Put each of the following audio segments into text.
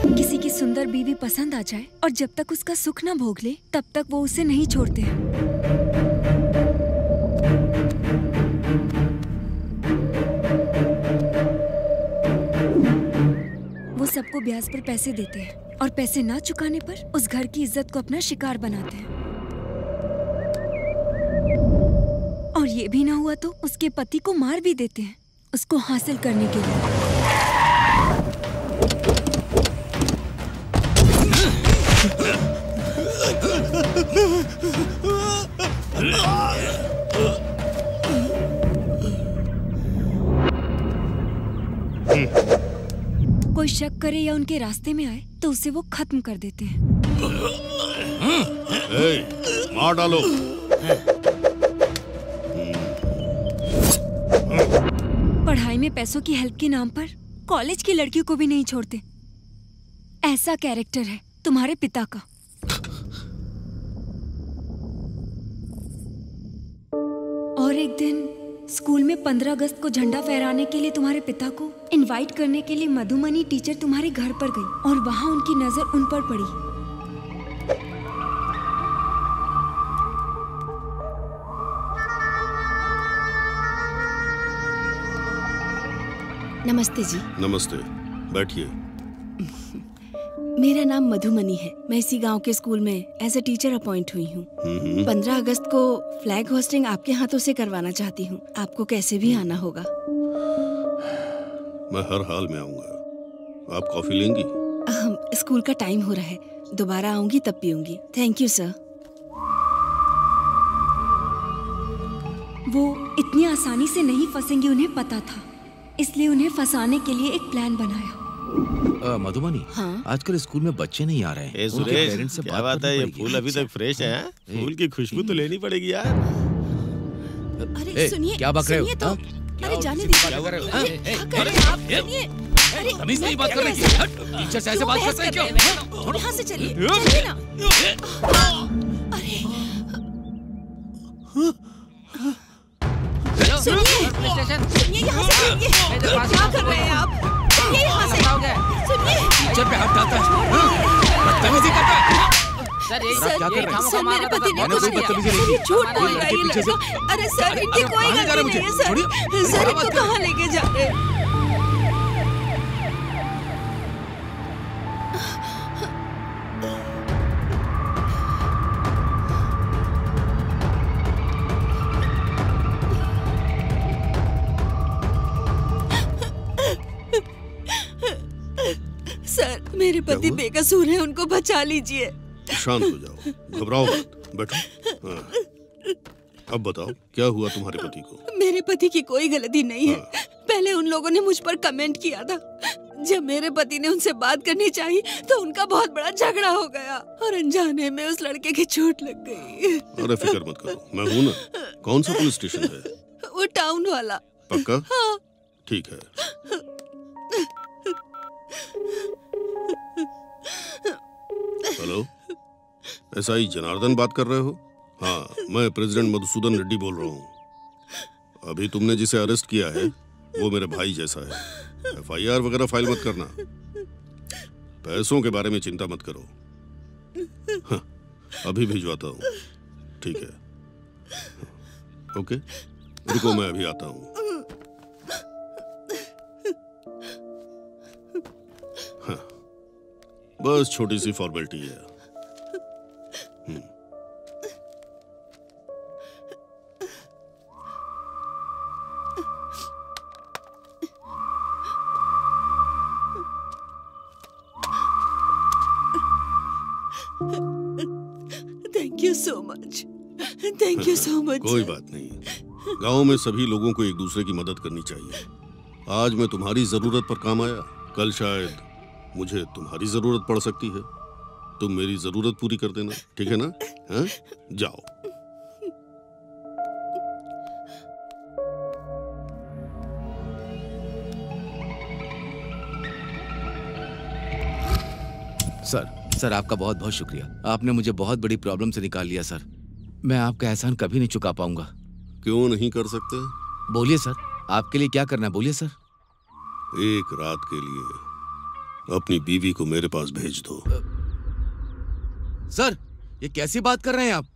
किसी की सुंदर बीवी पसंद आ जाए और जब तक उसका सुख न भोग ले तब तक वो उसे नहीं छोड़ते हैं। वो सबको ब्याज पर पैसे देते हैं और पैसे ना चुकाने पर उस घर की इज्जत को अपना शिकार बनाते हैं। और ये भी ना हुआ तो उसके पति को मार भी देते हैं उसको हासिल करने के लिए। कोई शक करे या उनके रास्ते में आए तो उसे वो खत्म कर देते हैं। मार डालो। पढ़ाई में पैसों की हेल्प के नाम पर कॉलेज की लड़कियों को भी नहीं छोड़ते। ऐसा कैरेक्टर है तुम्हारे पिता का। और एक दिन स्कूल में 15 अगस्त को झंडा फहराने के लिए तुम्हारे पिता को इनवाइट करने के लिए मधुमनी टीचर तुम्हारे घर पर गई और वहां उनकी नजर उन पर पड़ी। नमस्ते जी। नमस्ते, बैठिए। मेरा नाम मधुमनी है। मैं इसी गांव के स्कूल में एज ए टीचर अपॉइंट हुई हूँ। 15 अगस्त को फ्लैग होस्टिंग आपके हाथों से करवाना चाहती हूँ। आपको कैसे भी आना होगा। मैं हर हाल में आऊंगा। आप कॉफी लेंगी? स्कूल का टाइम हो रहा है, दोबारा आऊंगी तब पीऊंगी। Thank you sir. वो इतनी आसानी से नहीं फंसेंगी उन्हें पता था, इसलिए उन्हें फंसाने के लिए एक प्लान बनाया। मधुमनी, हाँ? आजकल स्कूल में बच्चे नहीं आ रहे हैं। उनके पेरेंट्स से क्या बात है? ये फूल अभी तक फ्रेश है। फूल की खुशबू तो लेनी पड़ेगी यार। अरे सुनिए, क्या बक रहे हो? तो अरे जाने दीजिए। क्या कर रहे हैं आप? सुनिए, अरे तमीज नहीं बात कर रही है। टीचर से ऐसे बात करते हैं क्यों? यहाँ से चलिए, चलिए ना। अरे सुनिए, यहाँ से चलिए। क्या कर रहे हैं आप? ये यहाँ से सुनिए। टीचर पे हाथ डालता है, बदतमीजी करता है। सर मेरे पति ने कुछ नहीं, झूठ बोल रहा है ये लड़का। अरे सर इनकी कोई गलती नहीं है सर। सर इनको कहाँ लेके जा रहे हैं? सर मेरे पति बेकसूर हैं, उनको बचा लीजिए। शांत हो जाओ, घबराओ मत, बैठो। अब बताओ क्या हुआ तुम्हारे पति को? मेरे पति की कोई गलती नहीं है। पहले उन लोगों ने मुझ पर कमेंट किया था। जब मेरे पति ने उनसे बात करनी चाहिए तो उनका बहुत बड़ा झगड़ा हो गया और अनजाने में उस लड़के की चोट लग गई। अरे फिक्र मत करो, मैं हूँ ना। कौन सा पुलिस स्टेशन है? वो टाउन वाला। पक्का? हाँ। ठीक है। हेलो, एसआई जनार्दन बात कर रहे हो? हाँ, मैं प्रेसिडेंट मधुसूदन रेड्डी बोल रहा हूँ। अभी तुमने जिसे अरेस्ट किया है वो मेरे भाई जैसा है। एफआईआर वगैरह फाइल मत करना। पैसों के बारे में चिंता मत करो। हाँ, अभी भिजवाता हूँ। ठीक है, ओके, रुको मैं अभी आता हूँ। हाँ, बस छोटी सी फॉर्मेलिटी है। Thank you so much. Thank you so much. कोई बात नहीं। गांव में सभी लोगों को एक दूसरे की मदद करनी चाहिए। आज मैं तुम्हारी जरूरत पर काम आया, कल शायद मुझे तुम्हारी जरूरत पड़ सकती है। तुम मेरी जरूरत पूरी कर देना, ठीक है ना? हाँ? जाओ। सर आपका बहुत बहुत शुक्रिया। आपने मुझे बहुत बड़ी प्रॉब्लम से निकाल लिया सर। मैं आपका एहसान कभी नहीं चुका पाऊंगा। क्यों नहीं कर सकते? बोलिए सर, आपके लिए क्या करना है बोलिए सर। एक रात के लिए अपनी बीवी को मेरे पास भेज दो। सर, ये कैसी बात कर रहे हैं आप?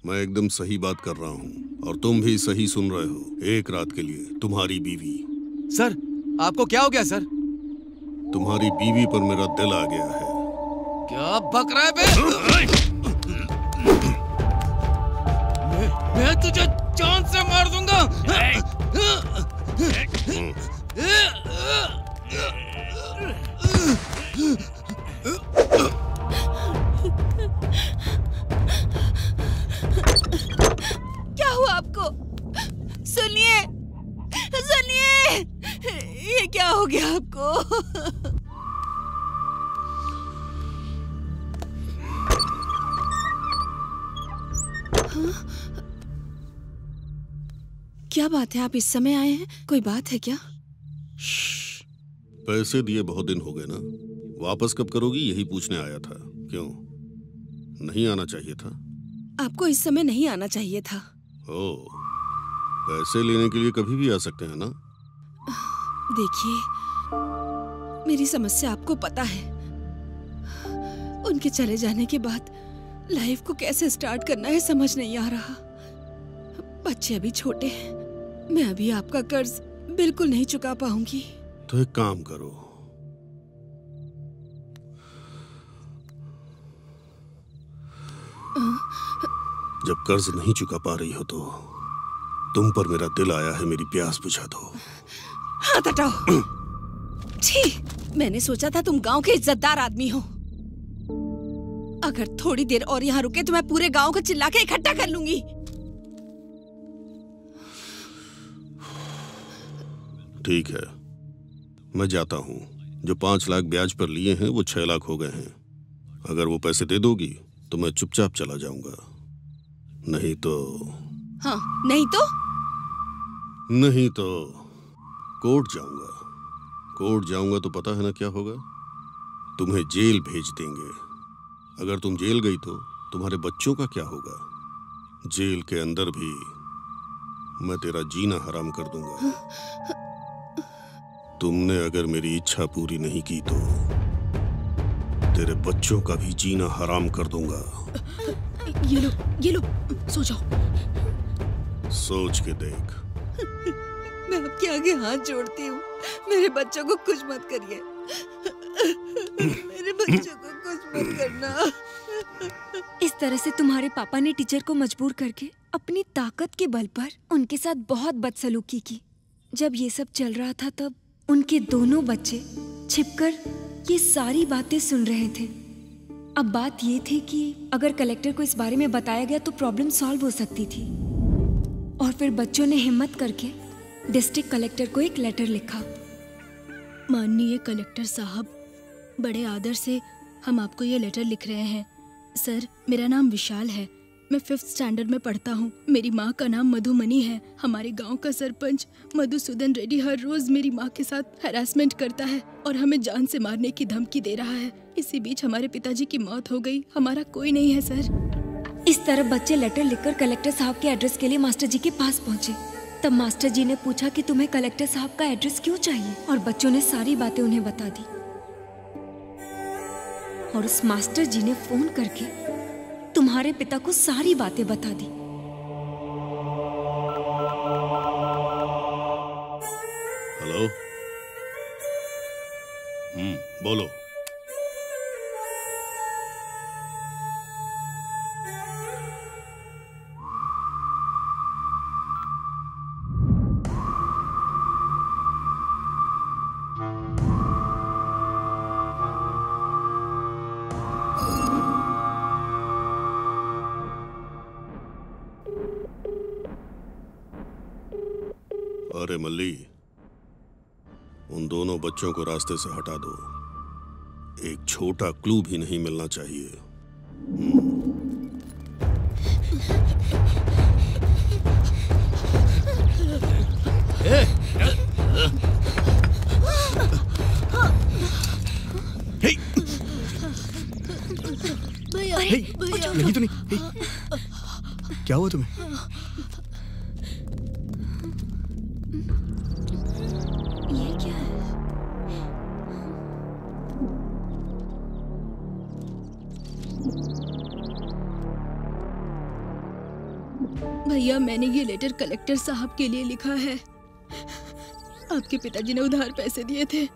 मैं एकदम सही बात कर रहा हूँ और तुम भी सही सुन रहे हो। एक रात के लिए तुम्हारी बीवी। सर, आपको क्या हो गया सर? तुम्हारी बीवी पर मेरा दिल आ गया है। क्या बक रहा है बे? मैं तुझे जान से मार दूंगा। क्या हुआ आपको? सुनिए, सुनिए, ये क्या हो गया आपको? क्या बात है, आप इस समय आए हैं? कोई बात है क्या? पैसे दिए बहुत दिन हो गए ना, वापस कब करोगी यही पूछने आया था। क्यों, नहीं आना चाहिए था? आपको इस समय नहीं आना चाहिए था। ओह, पैसे लेने के लिए कभी भी आ सकते हैं ना? देखिए, मेरी समस्या आपको पता है। उनके चले जाने के बाद लाइफ को कैसे स्टार्ट करना है समझ नहीं आ रहा। बच्चे अभी छोटे हैं, मैं अभी आपका कर्ज बिल्कुल नहीं चुका पाऊंगी। तो एक काम करो, जब कर्ज नहीं चुका पा रही हो तो तुम पर मेरा दिल आया है, मेरी प्यास बुझा दो। हाथ हटाओ। छी, मैंने सोचा था तुम गांव के इज्जतदार आदमी हो। अगर थोड़ी देर और यहाँ रुके तो मैं पूरे गांव को चिल्ला के इकट्ठा कर लूंगी। ठीक है, मैं जाता हूँ। जो 5 लाख ब्याज पर लिए हैं वो 6 लाख हो गए हैं। अगर वो पैसे दे दोगी तो मैं चुपचाप चला जाऊंगा, नहीं तो नहीं तो कोर्ट जाऊंगा। कोर्ट जाऊंगा तो पता है ना क्या होगा? तुम्हें जेल भेज देंगे। अगर तुम जेल गई तो तुम्हारे बच्चों का क्या होगा? जेल के अंदर भी मैं तेरा जीना हराम कर दूंगा। तुमने अगर मेरी इच्छा पूरी नहीं की तो तेरे बच्चों का भी जीना हराम कर दूंगा। ये लो, सो जाओ। सोच के देख। मैं आपके आगे हाथ जोड़ती हूँ, मेरे बच्चों को कुछ मत करिए। मेरे बच्चों को कुछ मत करना। इस तरह से तुम्हारे पापा ने टीचर को मजबूर करके अपनी ताकत के बल पर उनके साथ बहुत बदसलूकी की। जब ये सब चल रहा था तब उनके दोनों बच्चे छिपकर ये सारी बातें सुन रहे थे। अब बात ये थी कि अगर कलेक्टर को इस बारे में बताया गया तो प्रॉब्लम सॉल्व हो सकती थी। और फिर बच्चों ने हिम्मत करके डिस्ट्रिक्ट कलेक्टर को एक लेटर लिखा। माननीय कलेक्टर साहब, बड़े आदर से हम आपको ये लेटर लिख रहे हैं। सर, मेरा नाम विशाल है, मैं 5th स्टैंडर्ड में पढ़ता हूँ। मेरी माँ का नाम मधुमनी है। हमारे गांव का सरपंच मधुसूदन रेड्डी हर रोज मेरी माँ के साथ हैरासमेंट करता है और हमें जान से मारने की धमकी दे रहा है। इसी बीच हमारे पिताजी की मौत हो गई। हमारा कोई नहीं है सर। इस तरह बच्चे लेटर लिखकर कलेक्टर साहब के एड्रेस के लिए मास्टर जी के पास पहुँचे। तब मास्टर जी ने पूछा कि तुम्हें कलेक्टर साहब का एड्रेस क्यों चाहिए, और बच्चों ने सारी बातें उन्हें बता दी। और उस मास्टर जी ने फोन करके तुम्हारे पिता को सारी बातें बता दी। हेलो, बोलो। अरे मल्ली, उन दोनों बच्चों को रास्ते से हटा दो। एक छोटा क्लू भी नहीं मिलना चाहिए। लगी तो नहीं? क्या हुआ तुम्हें? ये क्या है? भैया, मैंने ये लेटर कलेक्टर साहब के लिए लिखा है। आपके पिताजी ने उधार पैसे दिए थे,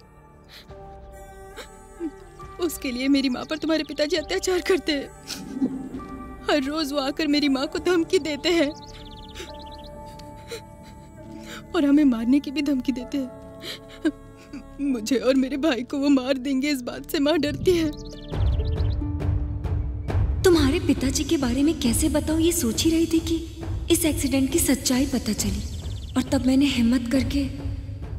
उसके लिए मेरी माँ पर तुम्हारे पिताजी अत्याचार करते हैं। हर रोज वो आकर मेरी माँ को धमकी देते हैं और हमें मारने की भी धमकी देते हैं। मुझे और मेरे भाई को वो मार देंगे, इस बात से माँ डरती है। तुम्हारे पिताजी के बारे में कैसे बताऊं, ये सोच ही रही थी कि इस एक्सीडेंट की सच्चाई पता चली, और तब मैंने हिम्मत करके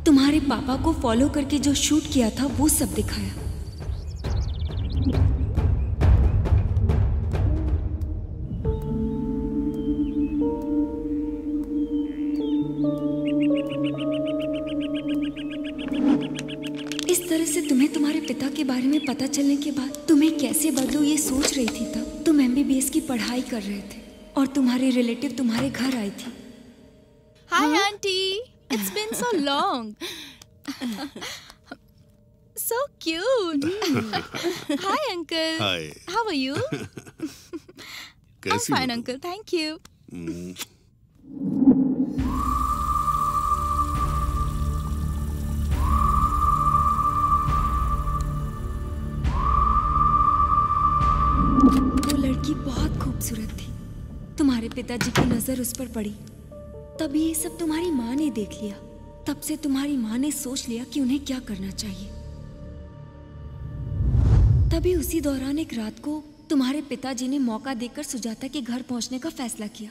तुम्हारे पापा को फॉलो करके जो शूट किया था वो सब दिखाया। इस तरह से तुम्हें तुम्हारे पिता के बारे में पता चलने के बाद तुम्हें कैसे बदलूं ये सोच रही थी। तब तुम MBBS की पढ़ाई कर रहे थे और तुम्हारे रिलेटिव तुम्हारे घर आई थी। Hi aunty, it's been so long. So cute. Hi uncle, hi. How are you? कैसी फाइन हो तुम? Uncle, thank you. वो लड़की बहुत खूबसूरत थी। तुम्हारे पिताजी की नजर उस पर पड़ी, तभी ये सब तुम्हारी माँ ने देख लिया। तब से तुम्हारी माँ ने सोच लिया कि उन्हें क्या करना चाहिए। तभी उसी दौरान एक रात को तुम्हारे पिताजी ने मौका देकर सुजाता के घर पहुंचने का फैसला किया।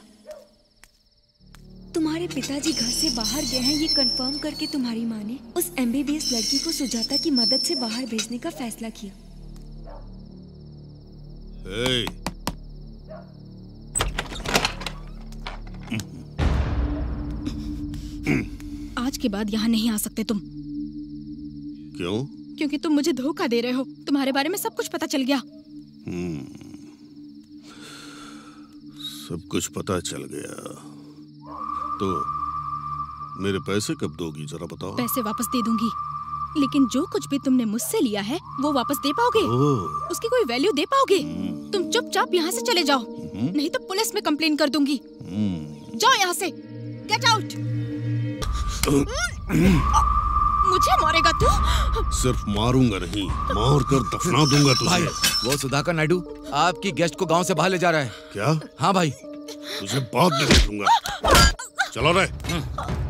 तुम्हारे पिताजी घर से बाहर गए हैं ये कंफर्म करके तुम्हारी माँ ने उस MBBS लड़की को सुजाता की मदद से बाहर भेजने का फैसला किया। Hey. आज के बाद यहाँ नहीं आ सकते तुम। क्यों? क्योंकि तुम मुझे धोखा दे रहे हो। तुम्हारे बारे में सब कुछ पता चल गया। सब कुछ पता चल गया तो मेरे पैसे कब दोगी, जरा बताओ। पैसे वापस दे दूंगी, लेकिन जो कुछ भी तुमने मुझसे लिया है वो वापस दे पाओगे? उसकी कोई वैल्यू दे पाओगे? तुम चुपचाप यहाँ से चले जाओ, नहीं तो पुलिस में कंप्लेन कर दूंगी। जाओ यहाँ से, गेट आउट। मुझे मारेगा तू? सिर्फ मारूंगा नहीं, मार कर दफना दूंगा भाई, तुझे। वो सुधाकर नायडू आपकी गेस्ट को गांव से बाहर ले जा रहा है। क्या? हाँ भाई। तुझे बाद में देखूंगा। चलो रे।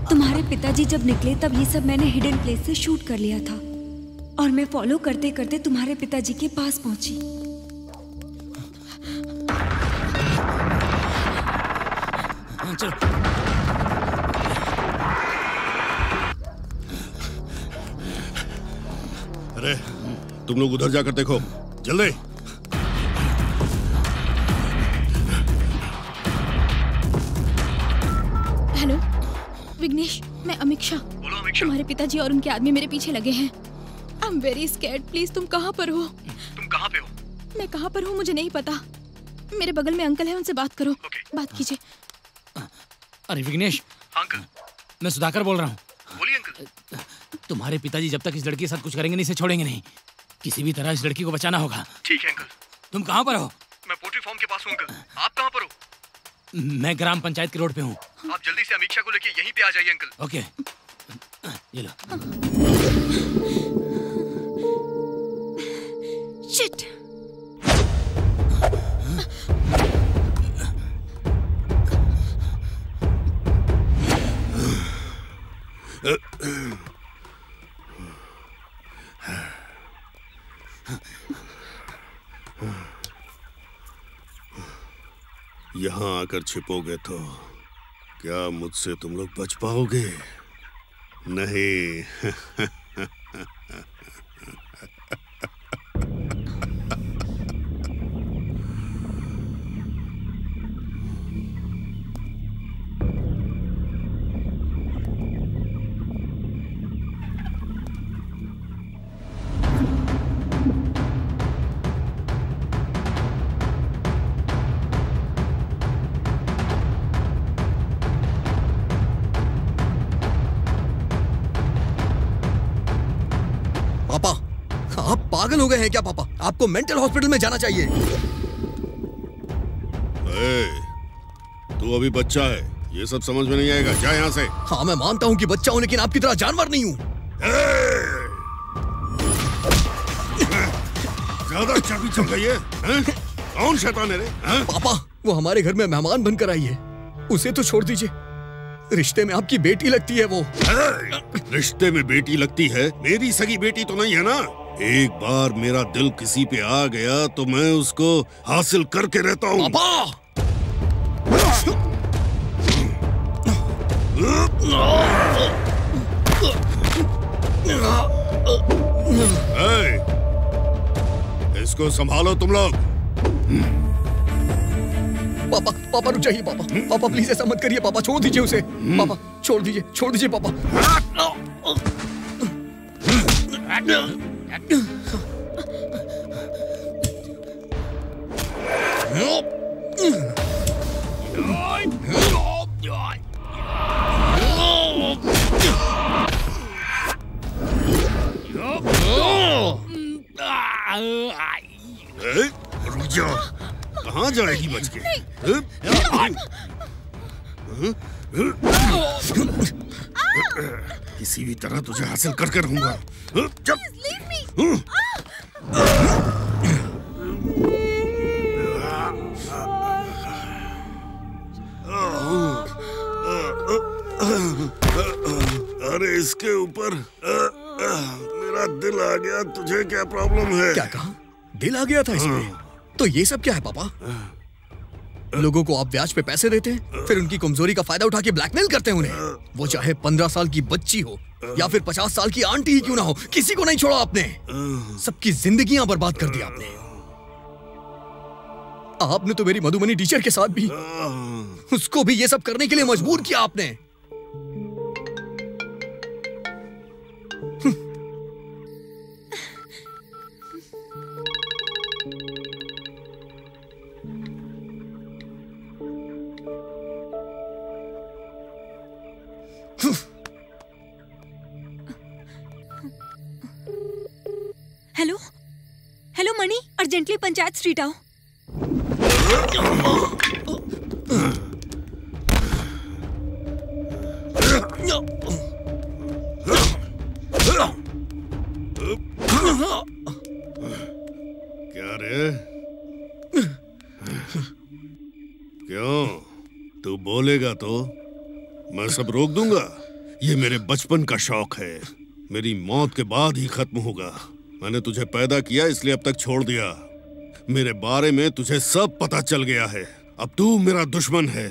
तुम्हारे पिताजी जब निकले तब ये सब मैंने हिडन प्लेस से शूट कर लिया था, और मैं फॉलो करते करते तुम्हारे पिताजी के पास पहुंची। चलो। अरे तुम लोग उधर जाकर देखो, जल्दी। हेलो विघ्नेश, मैं अमीक्षा। बोलो अमीक्षा। तुम्हारे पिताजी और उनके आदमी मेरे पीछे लगे हैं। I am very scared. Please तुम कहाँ पर हो? तुम कहाँ पे हो? मैं कहाँ पर हूँ मुझे नहीं पता। मेरे बगल में अंकल है, उनसे बात करो। बात कीजिए। अरे विघ्नेश। अंकल। मैं सुधाकर बोल रहा हूँ। बोलिए अंकल। तुम्हारे पिताजी जब तक इस लड़की के साथ कुछ करेंगे नहीं, इसे छोड़ेंगे नहीं। किसी भी तरह इस लड़की को बचाना होगा। ठीक है अंकल। तुम कहाँ पर हो? मैं पोल्ट्री फार्म के पास हूँ अंकल। आप कहाँ पर हो? मैं ग्राम पंचायत के रोड पे हूँ। आप जल्दी से अमीक्षा को लेके यहीं पे आ जाइए अंकल। ओके, ये लो। शिट। यहाँ आकर छिपोगे तो क्या मुझसे तुम लोग बच पाओगे? नहीं। पापा, आप पागल हो गए हैं क्या पापा? आपको मेंटल हॉस्पिटल में जाना चाहिए। तू अभी बच्चा है, ये सब समझ में नहीं आएगा। जा यहाँ से। हाँ मैं मानता हूँ कि बच्चा हूँ, लेकिन आपकी तरह जानवर नहीं हूँ। ज्यादा चर्बी चल गई है? कौन शैतान है रे? पापा, वो हमारे घर में मेहमान बनकर आई है, उसे तो छोड़ दीजिए। रिश्ते में आपकी बेटी लगती है वो। रिश्ते में बेटी लगती है? मेरी सगी बेटी तो नहीं है ना। एक बार मेरा दिल किसी पे आ गया तो मैं उसको हासिल करके रहता हूँ। पापा! इसको संभालो तुम लोग। पापा, पापा रुक जाइए पापा। पापा प्लीज ऐसा मत करिए पापा, छोड़ दीजिए उसे। पापा छोड़ दीजिए पापा। रुक जाओ, कहाँ जाएगी बच के? किसी भी तरह तुझे हासिल करके रहूंगा। अरे इसके ऊपर मेरा दिल आ गया। तुझे क्या प्रॉब्लम है? क्या कहा? दिल आ गया था इसमें? तो ये सब क्या है पापा? लोगों को आप ब्याज पे पैसे देते हैं, फिर उनकी कमजोरी का फायदा उठा के ब्लैकमेल करते हैं उन्हें। वो चाहे 15 साल की बच्ची हो या फिर 50 साल की आंटी ही क्यों ना हो, किसी को नहीं छोड़ा आपने। सबकी जिंदगियां बर्बाद कर दी आपने। आपने तो मेरी मधुमनी टीचर के साथ भी, उसको भी ये सब करने के लिए मजबूर किया आपने। हेलो हेलो मणि, अर्जेंटली पंचायत स्ट्रीट आओ। क्या रे? क्यों? तू बोलेगा तो मैं सब रोक दूंगा। ये मेरे बचपन का शौक है, मेरी मौत के बाद ही खत्म होगा। मैंने तुझे पैदा किया इसलिए अब तक छोड़ दिया। मेरे बारे में तुझे सब पता चल गया है। अब तू मेरा दुश्मन है।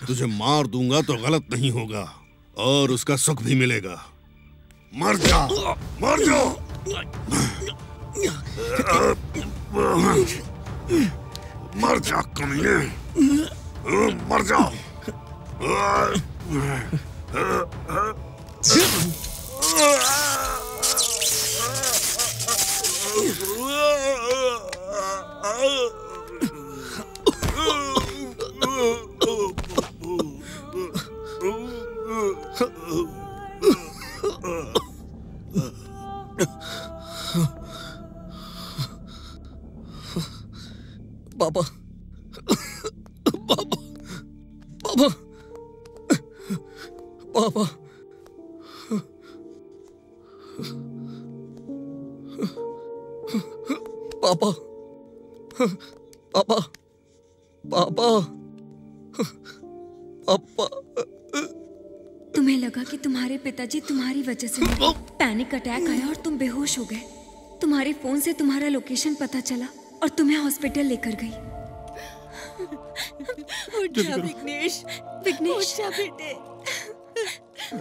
तुझे मार दूंगा तो गलत नहीं होगा और उसका सुख भी मिलेगा। मर जा, मर जा, मर जा कमीने, मर जा। पापा, पापा, पापा, पापा, पापा, पापा, पापा, पापा। तुम्हें लगा कि तुम्हारे पिताजी तुम्हारी वजह से मरे। पैनिक अटैक आया और तुम बेहोश हो गए। तुम्हारे फोन से तुम्हारा लोकेशन पता चला और तुम्हें हॉस्पिटल लेकर गई। उठ जा विघ्नेश, विघ्नेश उठ जा बेटे।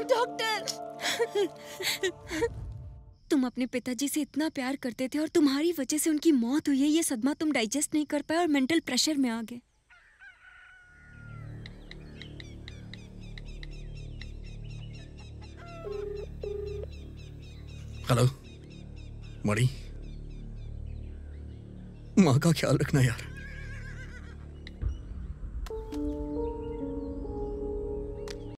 डॉक्टर, तुम अपने पिताजी से इतना प्यार करते थे और तुम्हारी वजह से उनकी मौत हुई है। ये सदमा तुम डाइजेस्ट नहीं कर पाए और मेंटल प्रेशर में आ गए। हेलो मणि, माँ का ख्याल रखना यार।